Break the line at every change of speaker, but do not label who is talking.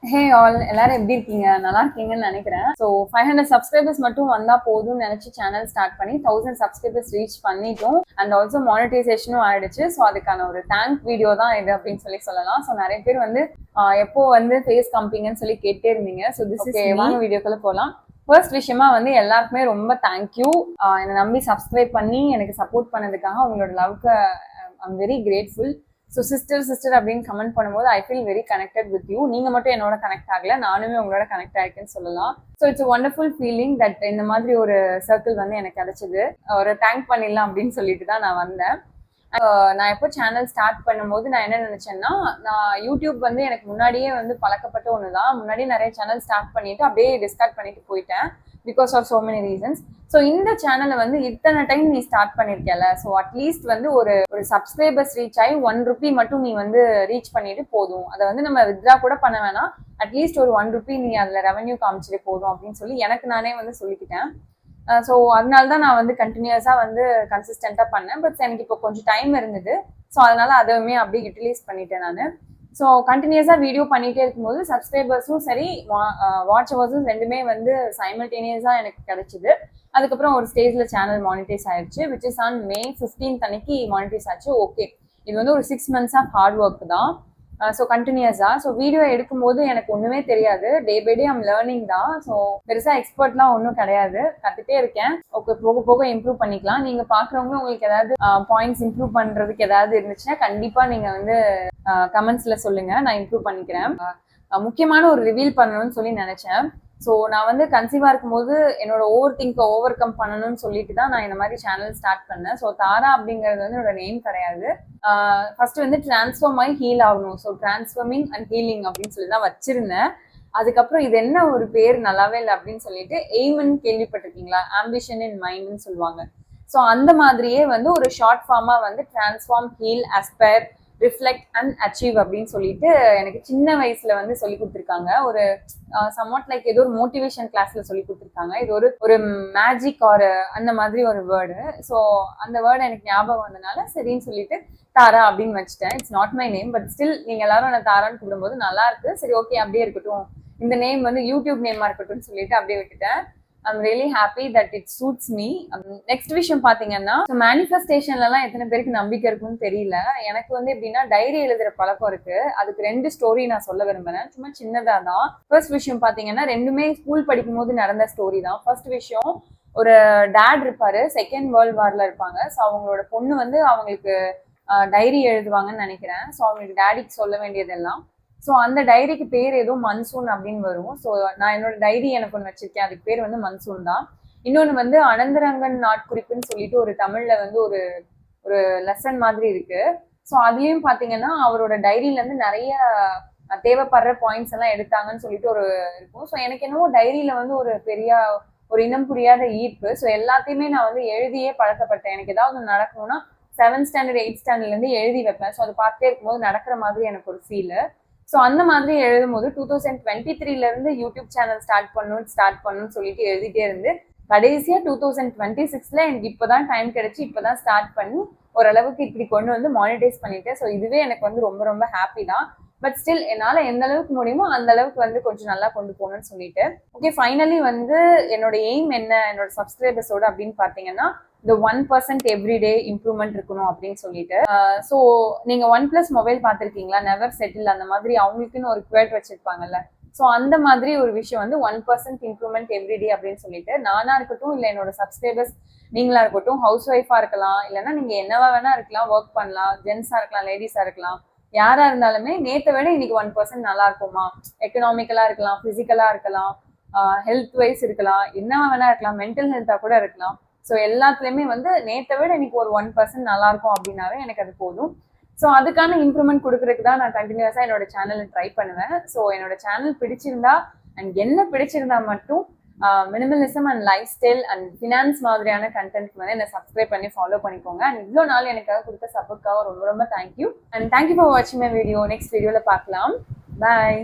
Hey all எல்லாரும் எப்படி இருக்கீங்க? நல்லா இருக்கீங்கன்னு நினைக்கிறேன். ஸோ 500 சப்ஸ்கிரைபர்ஸ் மட்டும் வந்தா போதும்னு நினைச்சு சேனல் ஸ்டார்ட் பண்ணி 1000 சப்ஸ்கிரைபர்ஸ் ரீச் பண்ணிட்டோம். அண்ட் ஆல்சோ மானிட்டைசேஷனும் ஆயிடுச்சு. ஸோ அதுக்கான ஒரு தேங்க் வீடியோ தான் இது அப்படின்னு சொல்லலாம். ஸோ நிறைய பேர் வந்து எப்போ வந்து ஃபேஸ் காமிப்பீங்கன்னு சொல்லி கேட்டே இருந்தீங்க. ஸோ திஸ் இஸ் வாங்க வீடியோக்குள்ள போகலாம். ஃபர்ஸ்ட் விஷயமா வந்து எல்லாருக்குமே ரொம்ப தேங்க்யூ. என்னை நம்பி சப்ஸ்கிரைப் பண்ணி எனக்கு சப்போர்ட் பண்ணதுக்காக உங்களோட லவ்க்கு I'm very grateful. So sister அப்படின்னு கமெண்ட் பண்ணும்போது I feel very connected with you. நீங்க மட்டும் என்னோட கனெக்ட் ஆகல, நானுமே உங்களோட கனெக்ட் ஆயிருக்கேன்னு சொல்லலாம். So it's wonderful feeling that இந்த மாதிரி ஒரு சர்க்கிள் வந்து எனக்கு கிடைச்சது. ஒரு தேங்க் பண்ணிடலாம் அப்படின்னு சொல்லிட்டு தான் நான் வந்தேன். நான் எப்போ சேனல் ஸ்டார்ட் பண்ணும்போது நான் என்ன நினைச்சேன்னா, நான் யூடியூப் வந்து எனக்கு முன்னாடியே வந்து பழக்கப்பட்ட ஒன்று தான். முன்னாடியே நிறைய சேனல் ஸ்டார்ட் பண்ணிட்டு அப்படியே டிஸ்கார்ட் பண்ணிட்டு போயிட்டேன் because of so many reasons. So இந்த சேனலை வந்து இத்தனை டைம் நீ ஸ்டார்ட் பண்ணிருக்கல, ஸோ அட்லீஸ்ட் வந்து ஒரு சப்ஸ்கிரைபர்ஸ் ரீச் ஆகி ₹1 மட்டும் நீ வந்து ரீச் பண்ணிட்டு போதும். அதை வந்து நம்ம வித்ரா கூட பண்ண வேணாம், அட்லீஸ்ட் ஒரு ₹1 நீ அதுல ரெவன்யூ காமிச்சிட்டு போதும் அப்படின்னு சொல்லி எனக்கு நானே வந்து சொல்லிக்கிட்டேன். ஸோ அதனால தான் நான் வந்து கண்டினியூஸாக வந்து கன்சிஸ்டண்ட்டாக பண்ணேன். பட் எனக்கு இப்போ கொஞ்சம் டைம் இருந்தது. ஸோ அதனால அதுவுமே அப்படியே யூட்டிலைஸ் பண்ணிட்டேன் நான். ஸோ கண்டினியூஸாக வீடியோ பண்ணிகிட்டே இருக்கும்போது சப்ஸ்கிரைபர்ஸும் சரி வாட்ச் ஹவர்ஸும் ரெண்டுமே வந்து சைமல்டேனியஸாக எனக்கு கிடைச்சிது. அதுக்கப்புறம் ஒரு ஸ்டேஜில் சேனல் மானிட்டைஸ் ஆயிடுச்சு, விச் இஸ் ஆன் May 15 அன்னைக்கு மானிட்டைஸ் ஆச்சு. ஓகே, இது வந்து ஒரு 6 months ஆஃப் ஹார்ட் ஒர்க் தான். ஸோ கண்டினியூஸாக ஸோ வீடியோ எடுக்கும்போது எனக்கு ஒன்றுமே தெரியாது. Day by day I'm learning தான். ஸோ பெருசாக எக்ஸ்பர்ட்லாம் ஒன்றும் கிடையாது, கற்றுட்டே இருக்கேன். ஓகே, போக போக இம்ப்ரூவ் பண்ணிக்கலாம். நீங்கள் பார்க்குறவங்க உங்களுக்கு ஏதாவது பாயிண்ட்ஸ் இம்ப்ரூவ் பண்ணுறதுக்கு ஏதாவது இருந்துச்சுன்னா கண்டிப்பாக நீங்கள் வந்து கமெண்ட்ஸில் சொல்லுங்கள், நான் இம்ப்ரூவ் பண்ணிக்கிறேன். முக்கியமான ஒரு ரிவீல் பண்ணணும்னு சொல்லி நினச்சேன். ஸோ நான் வந்து கன்சீவாக இருக்கும்போது என்னோட ஓவர் கம் பண்ணணும்னு சொல்லிட்டு தான் நான் இந்த மாதிரி சேனல் ஸ்டார்ட் பண்ணேன். ஸோ தாரா அப்படிங்கிறது வந்து என்னோட நேம் கிடையாது. ஃபர்ஸ்ட் வந்து டிரான்ஸ்ஃபார்ம் ஆகி ஹீல் ஆகணும், ஸோ டிரான்ஸ்ஃபார்மிங் அண்ட் ஹீலிங் அப்படின்னு சொல்லி தான் வச்சிருந்தேன். அதுக்கப்புறம் இது என்ன ஒரு பேர் நல்லாவே இல்லை அப்படின்னு சொல்லிட்டு எய்ம்னு கேள்விப்பட்டிருக்கீங்களா? ஆம்பிஷன் இன் மைண்ட்னு சொல்லுவாங்க. ஸோ அந்த மாதிரியே வந்து ஒரு ஷார்ட் ஃபார்மா வந்து transform, heal, aspire, reflect and achieve அப்படின்னு சொல்லிட்டு எனக்கு சின்ன வயசுல வந்து சொல்லி கொடுத்துருக்காங்க. ஒரு சம்வாட் லைக் ஏதோ ஒரு மோட்டிவேஷன் கிளாஸ்ல சொல்லி கொடுத்துருக்காங்க. இது ஒரு மேஜிக் ஆர் அந்த மாதிரி ஒரு வேர்டு. ஸோ அந்த வேர்டு எனக்கு ஞாபகம் வந்தனால சரின்னு சொல்லிட்டு தாரா அப்படின்னு வச்சுட்டேன். It's not my name, but still நீங்க எல்லாரும் என்ன தாரான்னு கூப்பிடும்போது நல்லா இருக்கு. சரி, ஓகே, அப்படியே இருக்கட்டும், இந்த நேம் வந்து யூடியூப் நேமா இருக்கட்டும்னு சொல்லிட்டு அப்படியே விட்டுட்டேன். I'm really happy that it suits me. Next விஷயம் பாத்தீங்கன்னா, மேனிஃபெஸ்டேஷன்லாம் எத்தனை பேருக்கு நம்பிக்கை இருக்குன்னு தெரியல. எனக்கு வந்து எப்படின்னா டைரி எழுதுற பழக்கம் இருக்கு. அதுக்கு 2 ஸ்டோரி நான் சொல்ல விரும்புறேன், சும்மா சின்னதா தான். ஃபர்ஸ்ட் விஷயம் பாத்தீங்கன்னா, ரெண்டுமே ஸ்கூல் படிக்கும் போது நடந்த ஸ்டோரி தான். ஃபர்ஸ்ட் விஷயம், ஒரு டேட் இருப்பாரு, செகண்ட் வேர்ல்ட் வார்ல இருப்பாங்க. ஸோ அவங்களோட பொண்ணு வந்து அவங்களுக்கு டைரி எழுதுவாங்கன்னு நினைக்கிறேன். ஸோ அவங்களுக்கு டேடிக்கு சொல்ல வேண்டியதெல்லாம். ஸோ அந்த டைரிக்கு பேர் ஏதோ மன்சூன் அப்படின்னு வரும். ஸோ நான் என்னோட டைரி எனக்கு ஒன்று வச்சிருக்கேன், அதுக்கு பேர் வந்து மன்சூன் தான். இன்னொன்று வந்து அனந்தரங்கன் நாட்குறிப்புன்னு சொல்லிட்டு ஒரு தமிழ்ல வந்து ஒரு லெசன் மாதிரி இருக்கு. ஸோ அதுலயும் பாத்தீங்கன்னா அவரோட டைரியில இருந்து நிறைய தேவைப்படுற பாயிண்ட்ஸ் எல்லாம் எடுத்தாங்கன்னு சொல்லிட்டு ஒரு இருக்கும். ஸோ எனக்கு என்னவோ டைரியில வந்து ஒரு பெரிய ஒரு இனம் புரியாத ஈர்ப்பு. ஸோ எல்லாத்தையுமே நான் வந்து எழுதியே பழக்கப்பட்டேன். எனக்கு ஏதாவது நடக்கணும்னா 7th standard 8th standardல இருந்து எழுதி வைப்பேன். ஸோ அதை பார்த்துட்டே இருக்கும்போது நடக்கிற மாதிரி எனக்கு ஒரு ஃபீல். ஸோ அந்த மாதிரி எழுதும்போது 2023ல இருந்து யூடியூப் சேனல் ஸ்டார்ட் பண்ணணும்னு சொல்லிட்டு எழுதிட்டே இருந்து கடைசியா 2026ல எனக்கு இப்பதான் டைம் கிடைச்சு இப்பதான் ஸ்டார்ட் பண்ணி ஓரளவுக்கு இப்படி கொண்டு வந்து மானிட்டைஸ் பண்ணிட்டேன். ஸோ இதுவே எனக்கு வந்து ரொம்ப ரொம்ப ஹாப்பி தான். பட் ஸ்டில் என்னால எந்த அளவுக்கு முடியுமோ அந்த அளவுக்கு வந்து கொஞ்சம் நல்லா கொண்டு போகணும்னு சொல்லிட்டு ஓகே, ஃபைனலி வந்து என்னோட எய்ம் என்ன, என்னோட சப்ஸ்கிரைபர்ஸோட அப்படின்னு பாத்தீங்கன்னா, இந்த 1% எவ்ரிடே இம்ப்ரூவ்மெண்ட் இருக்கணும் அப்படின்னு சொல்லிட்டு. ஸோ நீங்க OnePlus மொபைல் பார்த்துருக்கீங்களா? நெவர் செட்டில் அந்த மாதிரி அவங்களுக்குன்னு ஒரு குவேட் வச்சிருப்பாங்கல்ல. ஸோ அந்த மாதிரி ஒரு விஷயம் வந்து 1% இம்ப்ரூவ்மெண்ட் எவ்ரிடே அப்படின்னு சொல்லிட்டு, நானா இருக்கட்டும் இல்லை என்னோட சப்ஸ்கிரைபர்ஸ் நீங்களா இருக்கட்டும், ஹவுஸ் ஒய்ஃபா இருக்கலாம், இல்லைன்னா நீங்க என்னவா வேணா இருக்கலாம், ஒர்க் பண்ணலாம், ஜென்ஸா இருக்கலாம், லேடிஸா இருக்கலாம், யாரா இருந்தாலுமே நேற்றை விட இன்னைக்கு 1% நல்லா இருக்குமா, எக்கனாமிக்கலா இருக்கலாம், பிசிக்கலா இருக்கலாம், ஹெல்த் வைஸ் இருக்கலாம், என்னவா வேணா இருக்கலாம், மென்டல் ஹெல்த்தா கூட இருக்கலாம். ஸோ எல்லாத்துலேயுமே வந்து நேற்றை விட இன்னைக்கு ஒரு 1% நல்லா இருக்கும் அப்படின்னாவே எனக்கு அது போதும். ஸோ அதுக்கான இம்ப்ரூவ்மெண்ட் கொடுக்கறதுக்கு தான் நான் கண்டினியூஸாக என்னோட சேனலை ட்ரை பண்ணுவேன். ஸோ என்னோட சேனல் பிடிச்சிருந்தா அண்ட் என்ன பிடிச்சிருந்தா மட்டும் minimalism and life style and finance மாதிரியான கண்டென்ட் வந்து என்னை சப்ஸ்கிரைப் பண்ணி ஃபாலோ பண்ணிக்கோங்க. அண்ட் இவ்வளோ நாள் எனக்காக கொடுத்த சப்போர்ட்காக ரொம்ப ரொம்ப தேங்க்யூ. அண்ட் தேங்க்யூ ஃபார் வாட்சிங் மை வீடியோ. நெக்ஸ்ட் வீடியோவில் பார்க்கலாம். பாய்.